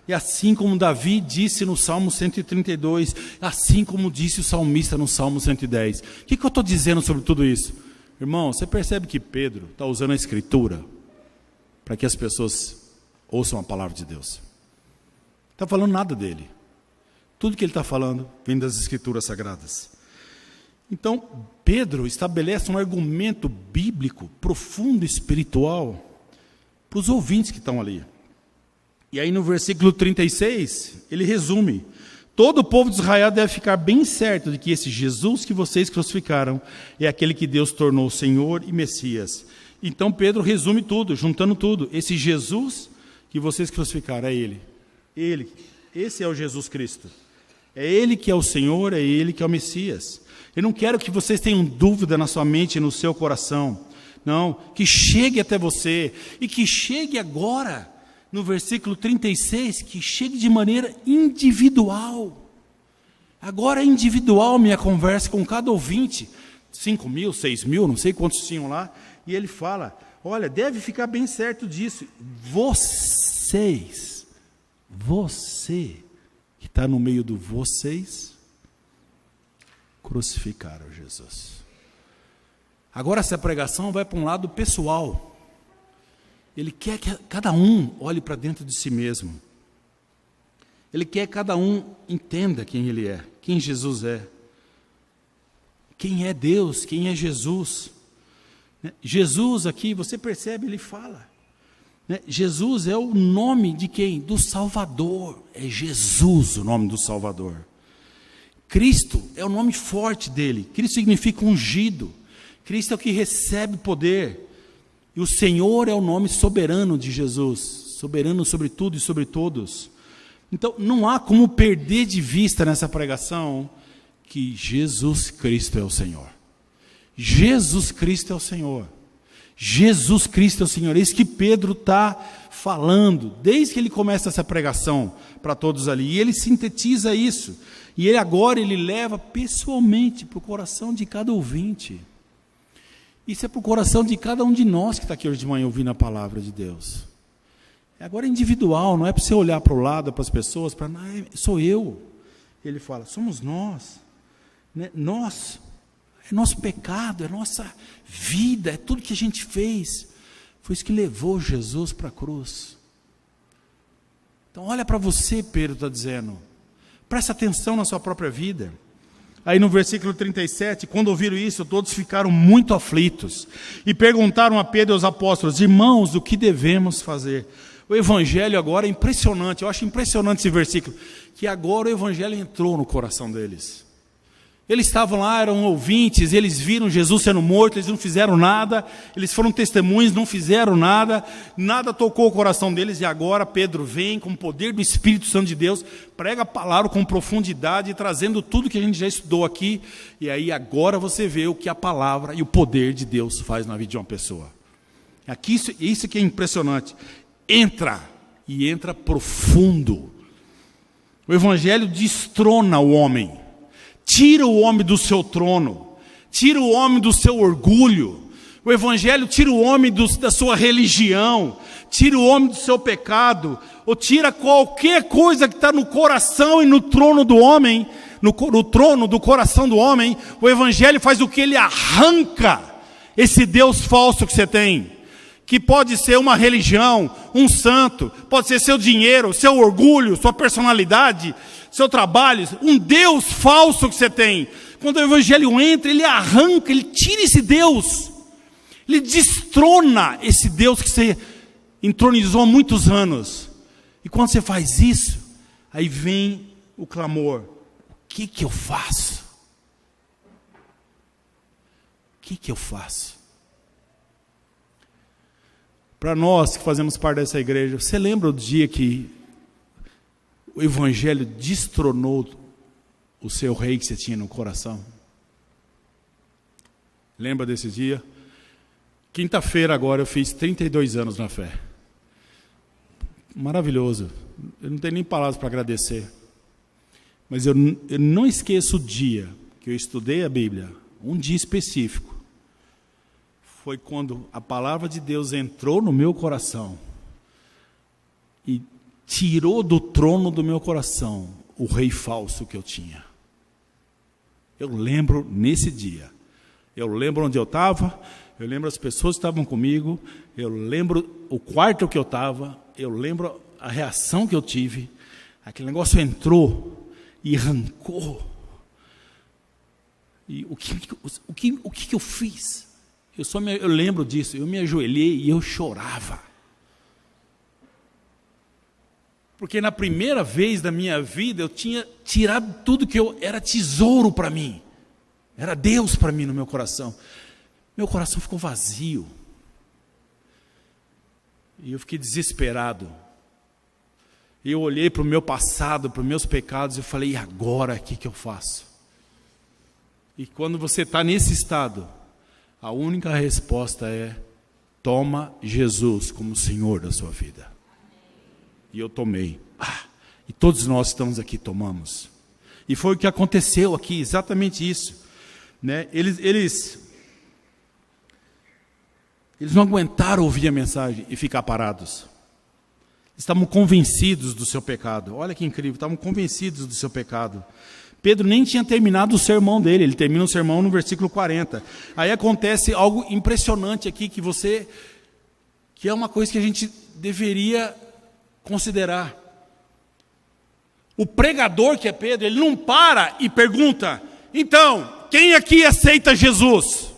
E assim como Davi disse no Salmo 132, assim como disse o salmista no Salmo 110. O que eu estou dizendo sobre tudo isso? Irmão, você percebe que Pedro está usando a Escritura para que as pessoas ouçam a palavra de Deus. Não está falando nada dele. Tudo que ele está falando vem das Escrituras Sagradas. Então, Pedro estabelece um argumento bíblico, profundo, espiritual, para os ouvintes que estão ali. E aí no versículo 36, ele resume: todo o povo de Israel deve ficar bem certo de que esse Jesus que vocês crucificaram é aquele que Deus tornou Senhor e Messias. Então Pedro resume tudo, juntando tudo. Esse Jesus que vocês crucificaram é Ele. Esse é o Jesus Cristo. É Ele que é o Senhor, é Ele que é o Messias. Eu não quero que vocês tenham dúvida na sua mente e no seu coração. Não, que chegue até você e que chegue agora. No versículo 36, que chegue de maneira individual. Agora é individual minha conversa com cada ouvinte. 5.000, 6.000, não sei quantos tinham lá. E ele fala, olha, deve ficar bem certo disso. Você que está no meio do vocês, crucificaram Jesus. Agora essa pregação vai para um lado pessoal. Ele quer que cada um olhe para dentro de si mesmo. Ele quer que cada um entenda quem ele é, quem Jesus é. Quem é Deus, quem é Jesus. Jesus aqui, você percebe, ele fala. Jesus é o nome de quem? Do Salvador. É Jesus o nome do Salvador. Cristo é o nome forte dele. Cristo significa ungido. Cristo é o que recebe poder. E o Senhor é o nome soberano de Jesus, soberano sobre tudo e sobre todos. Então, não há como perder de vista nessa pregação que Jesus Cristo é o Senhor. Jesus Cristo é o Senhor. Jesus Cristo é o Senhor. É isso que Pedro está falando, desde que ele começa essa pregação para todos ali. E ele sintetiza isso. E ele agora leva pessoalmente para o coração de cada ouvinte. Isso é para o coração de cada um de nós que está aqui hoje de manhã ouvindo a palavra de Deus. Agora é individual, não é para você olhar para o lado, para as pessoas, para sou eu. Ele fala, somos nós. Nós, é nosso pecado, é nossa vida, é tudo que a gente fez. Foi isso que levou Jesus para a cruz. Então olha para você, Pedro está dizendo. Presta atenção na sua própria vida. Aí no versículo 37, quando ouviram isso, todos ficaram muito aflitos e perguntaram a Pedro e aos apóstolos, irmãos, o que devemos fazer? O evangelho agora é impressionante, eu acho impressionante esse versículo, que agora o evangelho entrou no coração deles. Eles estavam lá, eram ouvintes, eles viram Jesus sendo morto, eles não fizeram nada, eles foram testemunhas, não fizeram nada, nada tocou o coração deles, e agora Pedro vem com o poder do Espírito Santo de Deus, prega a palavra com profundidade, trazendo tudo que a gente já estudou aqui, e aí agora você vê o que a palavra e o poder de Deus faz na vida de uma pessoa. Aqui, isso que é impressionante, entra profundo. O evangelho destrona o homem. Tira o homem do seu trono, tira o homem do seu orgulho. O evangelho tira o homem da sua religião, tira o homem do seu pecado, ou tira qualquer coisa que está no coração e no trono do homem, no trono do coração do homem. O evangelho faz o que? Ele arranca esse Deus falso que você tem, que pode ser uma religião, um santo, pode ser seu dinheiro, seu orgulho, sua personalidade, seu trabalho, um Deus falso que você tem. Quando o evangelho entra, ele arranca, ele tira esse Deus. Ele destrona esse Deus que você entronizou há muitos anos. E quando você faz isso, aí vem o clamor. O que eu faço? O que eu faço? Para nós que fazemos parte dessa igreja, você lembra do dia que o evangelho destronou o seu rei que você tinha no coração? Lembra desse dia? Quinta-feira agora eu fiz 32 anos na fé. Maravilhoso. Eu não tenho nem palavras para agradecer. Mas eu não esqueço o dia que eu estudei a Bíblia, um dia específico. Foi quando a palavra de Deus entrou no meu coração e tirou do trono do meu coração o rei falso que eu tinha. Eu lembro nesse dia. Eu lembro onde eu estava, eu lembro as pessoas que estavam comigo, eu lembro o quarto que eu estava, eu lembro a reação que eu tive. Aquele negócio entrou e arrancou. E o que eu fiz? Eu lembro disso, eu me ajoelhei e eu chorava. Porque na primeira vez da minha vida eu tinha tirado tudo que era tesouro para mim. Era Deus para mim no meu coração. Meu coração ficou vazio. E eu fiquei desesperado. E eu olhei para o meu passado, para os meus pecados, e falei, e agora, o que eu faço? E quando você está nesse estado, a única resposta é, toma Jesus como Senhor da sua vida. E eu tomei. E todos nós estamos aqui, tomamos. E foi o que aconteceu aqui, exatamente isso. Né? Eles não aguentaram ouvir a mensagem e ficar parados. Estavam convencidos do seu pecado. Olha que incrível, estavam convencidos do seu pecado. Pedro nem tinha terminado o sermão dele, ele termina o sermão no versículo 40. Aí acontece algo impressionante aqui, que é uma coisa que a gente deveria considerar. O pregador, que é Pedro, ele não para e pergunta, então, quem aqui aceita Jesus?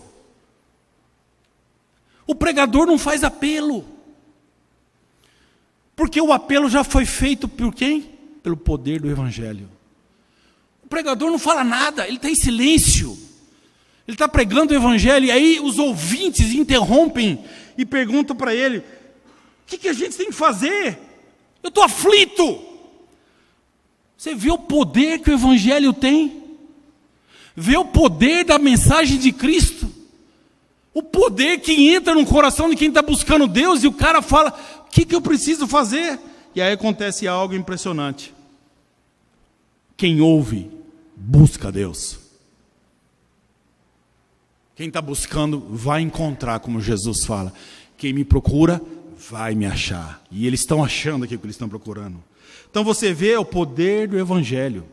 O pregador não faz apelo. Porque o apelo já foi feito por quem? Pelo poder do evangelho. O pregador não fala nada, ele está em silêncio. Ele está pregando o evangelho, e aí os ouvintes interrompem e perguntam para ele, o que a gente tem que fazer? Eu estou aflito. Você vê o poder que o evangelho tem? Vê o poder da mensagem de Cristo? O poder que entra no coração de quem está buscando Deus, e o cara fala, o que eu preciso fazer? E aí acontece algo impressionante. Quem ouve, busca Deus. Quem está buscando, vai encontrar, como Jesus fala. Quem me procura, vai me achar. E eles estão achando aquilo que eles estão procurando. Então você vê o poder do evangelho.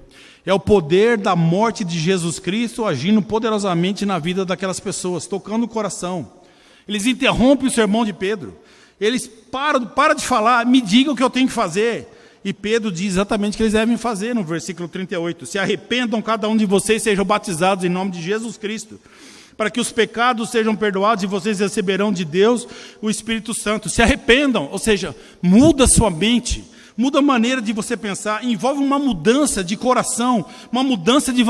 É o poder da morte de Jesus Cristo agindo poderosamente na vida daquelas pessoas, tocando o coração. Eles interrompem o sermão de Pedro. Eles param de falar, me digam o que eu tenho que fazer. E Pedro diz exatamente o que eles devem fazer no versículo 38. Se arrependam cada um de vocês, sejam batizados em nome de Jesus Cristo, para que os pecados sejam perdoados e vocês receberão de Deus o Espírito Santo. Se arrependam, ou seja, muda sua mente. Muda a maneira de você pensar, envolve uma mudança de coração, uma mudança de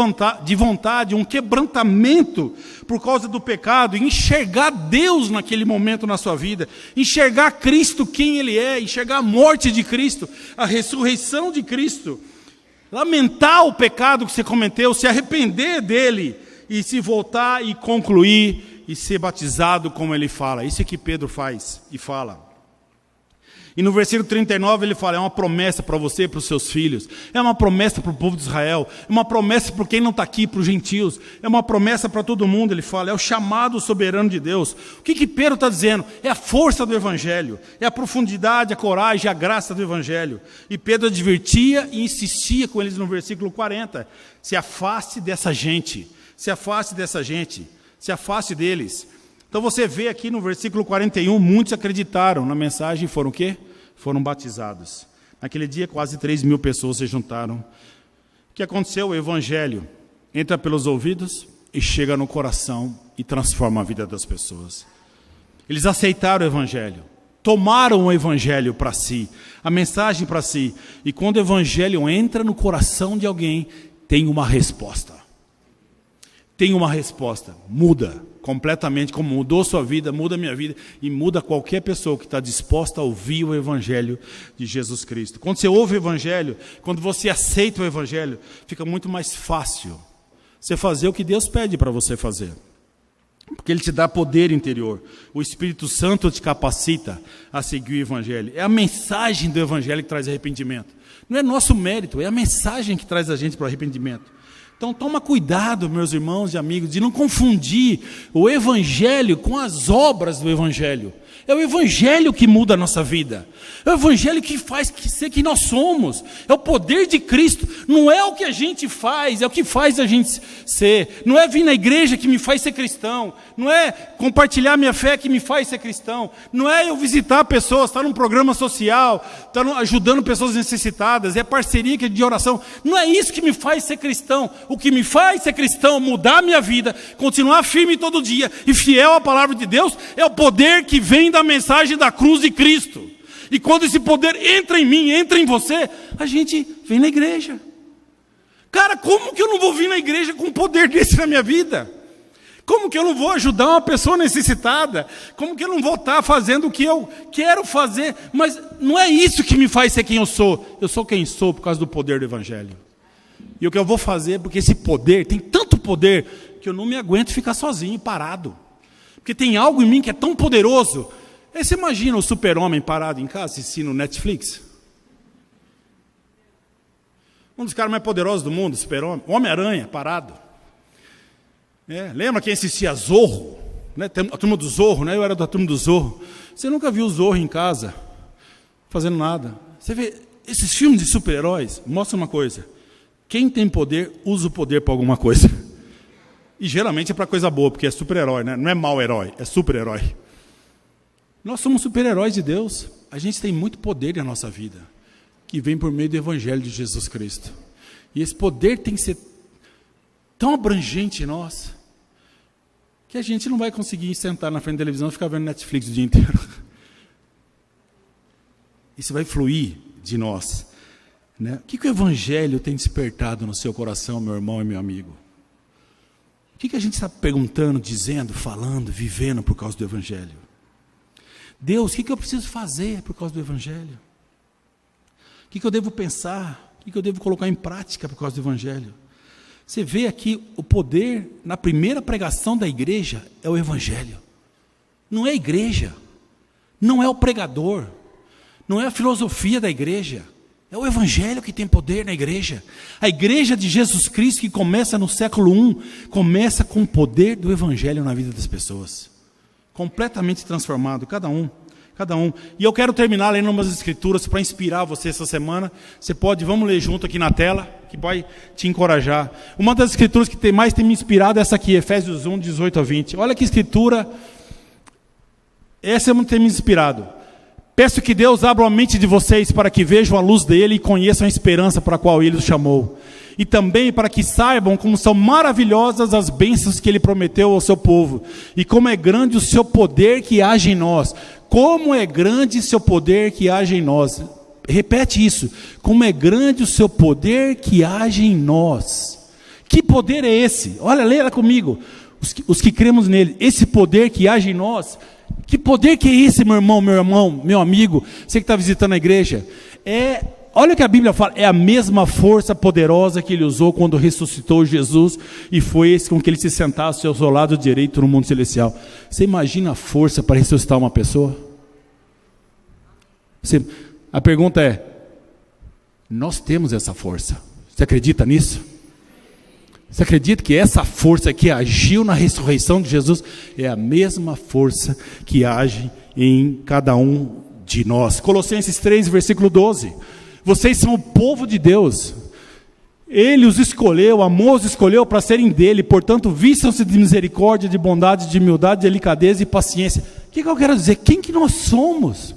vontade, um quebrantamento por causa do pecado, e enxergar Deus naquele momento na sua vida, enxergar Cristo quem Ele é, enxergar a morte de Cristo, a ressurreição de Cristo, lamentar o pecado que você cometeu, se arrepender dele, e se voltar e concluir, e ser batizado como ele fala. Isso é que Pedro faz e fala. E no versículo 39 ele fala, é uma promessa para você e para os seus filhos, é uma promessa para o povo de Israel, é uma promessa para quem não está aqui, para os gentios, é uma promessa para todo mundo, ele fala, é o chamado soberano de Deus. O que Pedro está dizendo? É a força do evangelho, é a profundidade, a coragem, a graça do evangelho. E Pedro advertia e insistia com eles no versículo 40, se afaste dessa gente, se afaste dessa gente, se afaste deles. Então você vê aqui no versículo 41, muitos acreditaram na mensagem e foram o quê? Foram batizados. Naquele dia quase 3.000 pessoas se juntaram O que aconteceu? O evangelho entra pelos ouvidos e chega no coração e transforma a vida das pessoas. Eles aceitaram o evangelho, tomaram o evangelho para si, a mensagem para si. E quando o evangelho entra no coração de alguém, tem uma resposta. Tem uma resposta. Muda completamente, como mudou sua vida, muda a minha vida e muda qualquer pessoa que está disposta a ouvir o evangelho de Jesus Cristo. Quando você ouve o evangelho, quando você aceita o evangelho, fica muito mais fácil você fazer o que Deus pede para você fazer. Porque Ele te dá poder interior. O Espírito Santo te capacita a seguir o evangelho. É a mensagem do evangelho que traz arrependimento. Não é nosso mérito, é a mensagem que traz a gente para o arrependimento. Então toma cuidado, meus irmãos e amigos, de não confundir o evangelho com as obras do evangelho. É o evangelho que muda a nossa vida. É o evangelho que faz ser quem nós somos. É o poder de Cristo. Não é o que a gente faz, é o que faz a gente ser. Não é vir na igreja que me faz ser cristão. Não é compartilhar minha fé que me faz ser cristão. Não é eu visitar pessoas, estar num programa social, estar ajudando pessoas necessitadas. É parceria de oração. Não é isso que me faz ser cristão. O que me faz ser cristão, mudar a minha vida, continuar firme todo dia e fiel à palavra de Deus, é o poder que vem da mensagem da cruz de Cristo. E quando esse poder entra em mim, entra em você, a gente vem na igreja. Cara, como que eu não vou vir na igreja com um poder desse na minha vida? Como que eu não vou ajudar uma pessoa necessitada? Como que eu não vou estar fazendo o que eu quero fazer? Mas não é isso que me faz ser quem eu sou. Eu sou quem sou por causa do poder do evangelho. E o que eu vou fazer, porque esse poder, tem tanto poder, que eu não me aguento ficar sozinho, parado. Porque tem algo em mim que é tão poderoso. Aí você imagina o super-homem parado em casa assistindo Netflix? Um dos caras mais poderosos do mundo, o super-homem. O Homem-Aranha, parado. Lembra quem assistia Zorro? Né? A turma do Zorro, né? Eu era da turma do Zorro. Você nunca viu o Zorro em casa, fazendo nada. Você vê, esses filmes de super-heróis mostram uma coisa. Quem tem poder, usa o poder para alguma coisa. E geralmente é para coisa boa, porque é super-herói, né? Não é mau herói, é super-herói. Nós somos super-heróis de Deus. A gente tem muito poder na nossa vida, que vem por meio do Evangelho de Jesus Cristo. E esse poder tem que ser tão abrangente em nós, que a gente não vai conseguir sentar na frente da televisão e ficar vendo Netflix o dia inteiro. Isso vai fluir de nós. Né? O que o Evangelho tem despertado no seu coração, meu irmão e meu amigo? O que a gente está perguntando, dizendo, falando, vivendo por causa do Evangelho? Deus, o que eu preciso fazer por causa do Evangelho? O que eu devo pensar? O que eu devo colocar em prática por causa do Evangelho? Você vê aqui o poder, na primeira pregação da igreja, é o Evangelho. Não é a igreja, não é o pregador, não é a filosofia da igreja. É o Evangelho que tem poder na igreja. A igreja de Jesus Cristo, que começa no século I, começa com o poder do Evangelho na vida das pessoas. Completamente transformado, cada um. E eu quero terminar lendo umas escrituras para inspirar você essa semana. Você pode, vamos ler junto aqui na tela, que vai te encorajar. Uma das escrituras que mais tem me inspirado é essa aqui, Efésios 1, 18 a 20. Olha que escritura, essa tem me inspirado. Peço que Deus abra a mente de vocês para que vejam a luz dele e conheçam a esperança para a qual ele os chamou. E também para que saibam como são maravilhosas as bênçãos que ele prometeu ao seu povo. E como é grande o seu poder que age em nós. Como é grande o seu poder que age em nós. Repete isso. Como é grande o seu poder que age em nós. Que poder é esse? Olha, leia comigo. Os que cremos nele. Esse poder que age em nós. Que poder que é esse, meu irmão, meu amigo, você que está visitando a igreja? Olha o que a Bíblia fala, é a mesma força poderosa que ele usou quando ressuscitou Jesus e foi esse com que ele se sentasse ao seu lado direito no mundo celestial. Você imagina a força para ressuscitar uma pessoa? A pergunta é, nós temos essa força, você acredita nisso? Você acredita que essa força que agiu na ressurreição de Jesus é a mesma força que age em cada um de nós? Colossenses 3, versículo 12. Vocês são o povo de Deus. Ele os escolheu, amou, os escolheu para serem dele. Portanto, vistam-se de misericórdia, de bondade, de humildade, de delicadeza e paciência. O que eu quero dizer? Quem que nós somos?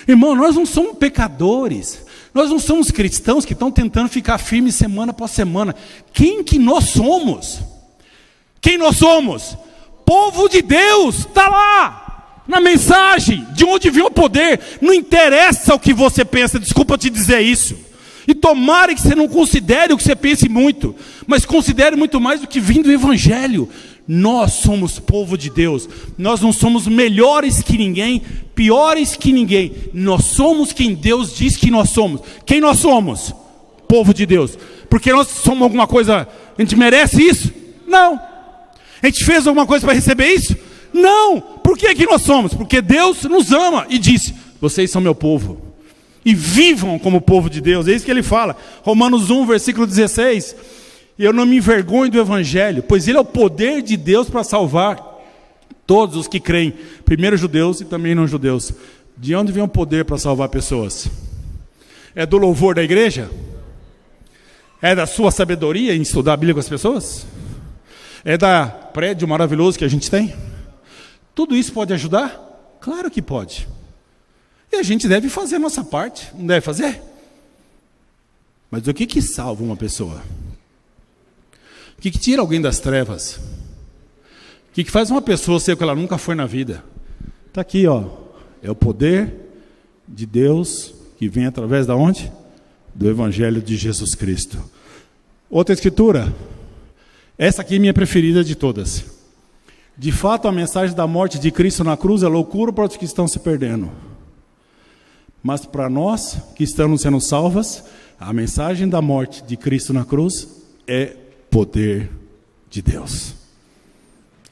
Irmão, nós não somos pecadores. Nós não somos cristãos que estão tentando ficar firmes semana após semana. Quem que nós somos? Quem nós somos? Povo de Deus, está lá, na mensagem, de onde vem o poder. Não interessa o que você pensa, desculpa eu te dizer isso. E tomara que você não considere o que você pense muito, mas considere muito mais do que vem do Evangelho. Nós somos povo de Deus. Nós não somos melhores que ninguém, piores que ninguém. Nós somos quem Deus diz que nós somos. Quem nós somos? Povo de Deus. Porque nós somos alguma coisa, a gente merece isso? Não. A gente fez alguma coisa para receber isso? Não. Por que nós somos? Porque Deus nos ama e disse: vocês são meu povo. E vivam como povo de Deus. É isso que ele fala. Romanos 1, versículo 16. Eu não me envergonho do Evangelho, pois ele é o poder de Deus para salvar todos os que creem. Primeiro judeus e também não judeus. De onde vem o poder para salvar pessoas? É do louvor da igreja? É da sua sabedoria em estudar a Bíblia com as pessoas? É da prédio maravilhoso que a gente tem? Tudo isso pode ajudar? Claro que pode. E a gente deve fazer a nossa parte, não deve fazer? Mas o que salva uma pessoa? O que tira alguém das trevas? O que faz uma pessoa ser o que ela nunca foi na vida? Está aqui, ó. É o poder de Deus que vem através da onde? Do Evangelho de Jesus Cristo. Outra escritura. Essa aqui é minha preferida de todas. De fato, a mensagem da morte de Cristo na cruz é loucura para os que estão se perdendo. Mas para nós que estamos sendo salvos, a mensagem da morte de Cristo na cruz é poder de Deus.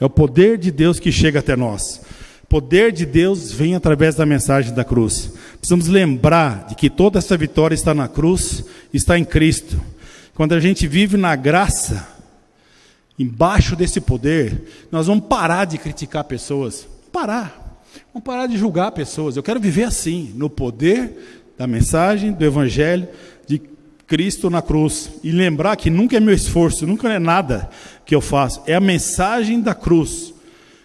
É o poder de Deus que chega até nós. O poder de Deus vem através da mensagem da cruz. Precisamos lembrar de que toda essa vitória está na cruz, está em Cristo. Quando a gente vive na graça, embaixo desse poder, nós vamos parar de criticar pessoas. Vamos parar de julgar pessoas. Eu quero viver assim, no poder da mensagem do Evangelho de Cristo na cruz. E lembrar que nunca é meu esforço, nunca é nada que eu faço. É a mensagem da cruz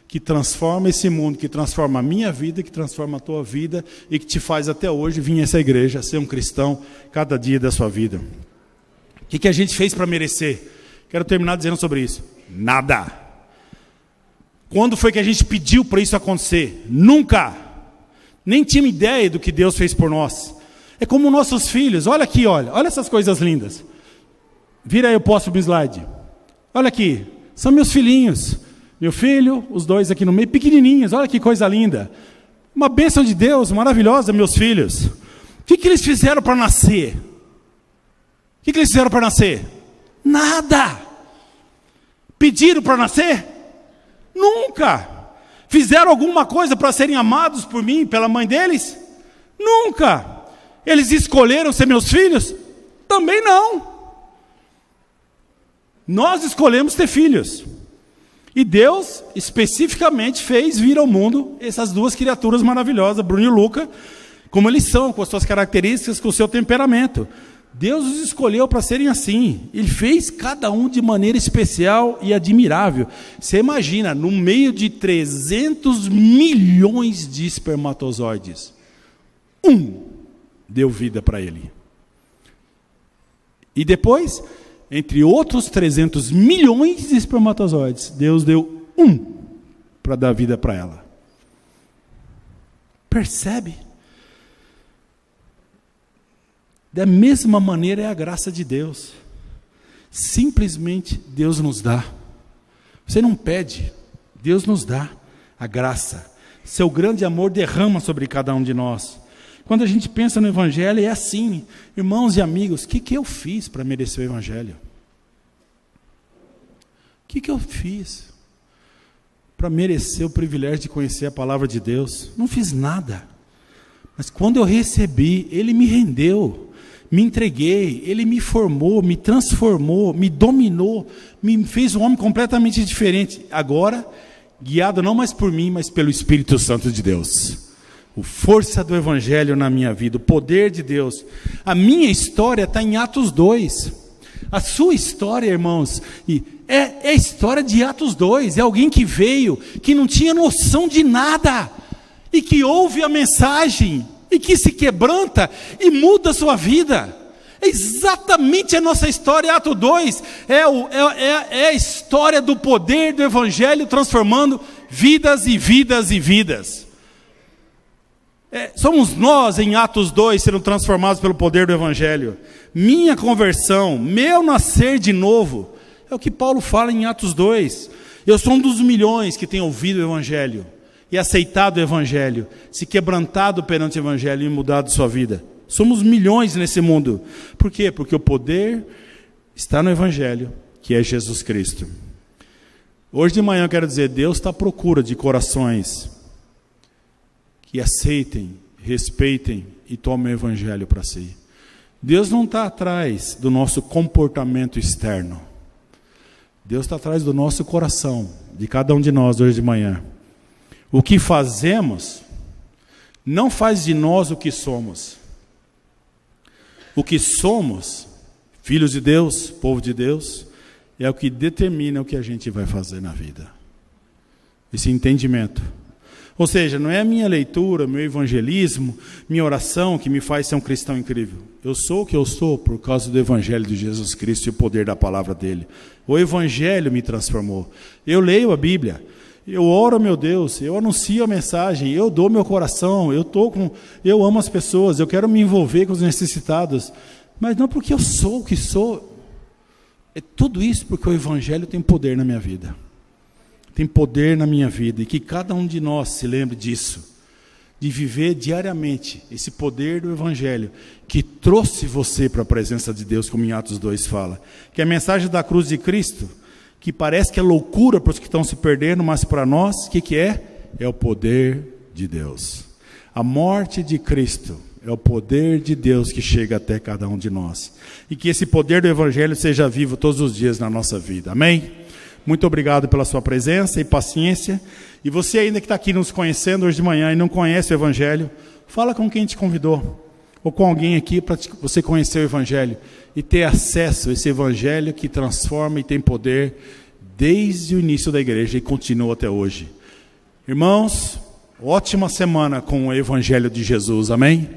que transforma esse mundo, que transforma a minha vida, que transforma a tua vida e que te faz até hoje vir a essa igreja, ser um cristão cada dia da sua vida. O que a gente fez para merecer? Quero terminar dizendo sobre isso. Nada. Quando foi que a gente pediu para isso acontecer? Nunca. Nem tinha ideia do que Deus fez por nós. É como nossos filhos. Olha aqui, olha essas coisas lindas. Vira aí o próximo slide. Olha aqui, são meus filhinhos. Meu filho, os dois aqui no meio, pequenininhos. Olha que coisa linda. Uma bênção de Deus, maravilhosa, meus filhos. O que eles fizeram para nascer? O que eles fizeram para nascer? Nada. Pediram para nascer? Nunca. Fizeram alguma coisa para serem amados por mim, pela mãe deles? Nunca. Eles escolheram ser meus filhos? Também não. Nós escolhemos ter filhos. E Deus especificamente fez vir ao mundo essas duas criaturas maravilhosas, Bruno e Luca, como eles são, com as suas características, com o seu temperamento. Deus os escolheu para serem assim. Ele fez cada um de maneira especial e admirável. Você imagina, no meio de 300 milhões de espermatozoides, deu vida para ele. E depois, entre outros 300 milhões de espermatozoides, Deus deu para dar vida para ela. Percebe? Da mesma maneira é a graça de Deus. Simplesmente Deus nos dá. Você não pede, Deus nos dá a graça. Seu grande amor derrama sobre cada um de nós. Quando a gente pensa no Evangelho, é assim. Irmãos e amigos, o que eu fiz para merecer o Evangelho? O que eu fiz para merecer o privilégio de conhecer a palavra de Deus? Não fiz nada. Mas quando eu recebi, Ele me rendeu. Me entreguei, Ele me formou, me transformou, me dominou, me fez um homem completamente diferente. Agora, guiado não mais por mim, mas pelo Espírito Santo de Deus. A força do Evangelho na minha vida, o poder de Deus. A minha história está em Atos 2. A sua história, irmãos, é a história de Atos 2. É alguém que veio, que não tinha noção de nada, e que ouve a mensagem e que se quebranta e muda a sua vida. É exatamente a nossa história, Atos 2, é a história do poder do Evangelho transformando vidas e vidas e vidas. Somos nós em Atos 2 sendo transformados pelo poder do Evangelho. Minha conversão, meu nascer de novo, é o que Paulo fala em Atos 2. Eu sou um dos milhões que tem ouvido o Evangelho e aceitado o Evangelho, se quebrantado perante o Evangelho e mudado sua vida. Somos milhões nesse mundo. Por quê? Porque o poder está no Evangelho, que é Jesus Cristo. Hoje de manhã eu quero dizer, Deus está à procura de corações que aceitem, respeitem e tomem o Evangelho para si. Deus não está atrás do nosso comportamento externo. Deus está atrás do nosso coração, de cada um de nós hoje de manhã. O que fazemos não faz de nós o que somos. O que somos, filhos de Deus, povo de Deus, é o que determina o que a gente vai fazer na vida. Esse entendimento. Ou seja, não é a minha leitura, meu evangelismo, minha oração que me faz ser um cristão incrível. Eu sou o que eu sou por causa do Evangelho de Jesus Cristo e o poder da palavra dele. O Evangelho me transformou. Eu leio a Bíblia, eu oro a meu Deus, eu anuncio a mensagem, eu dou meu coração, eu amo as pessoas, eu quero me envolver com os necessitados. Mas não porque eu sou o que sou. É tudo isso porque o Evangelho tem poder na minha vida. Tem poder na minha vida, e que cada um de nós se lembre disso, de viver diariamente esse poder do Evangelho, que trouxe você para a presença de Deus, como em Atos 2 fala, que a mensagem da cruz de Cristo, que parece que é loucura para os que estão se perdendo, mas para nós, o que é? É o poder de Deus. A morte de Cristo é o poder de Deus que chega até cada um de nós, e que esse poder do Evangelho seja vivo todos os dias na nossa vida, amém? Muito obrigado pela sua presença e paciência. E você ainda que está aqui nos conhecendo hoje de manhã e não conhece o Evangelho, fala com quem te convidou, ou com alguém aqui para você conhecer o Evangelho e ter acesso a esse Evangelho que transforma e tem poder desde o início da igreja e continua até hoje. Irmãos, ótima semana com o Evangelho de Jesus, amém?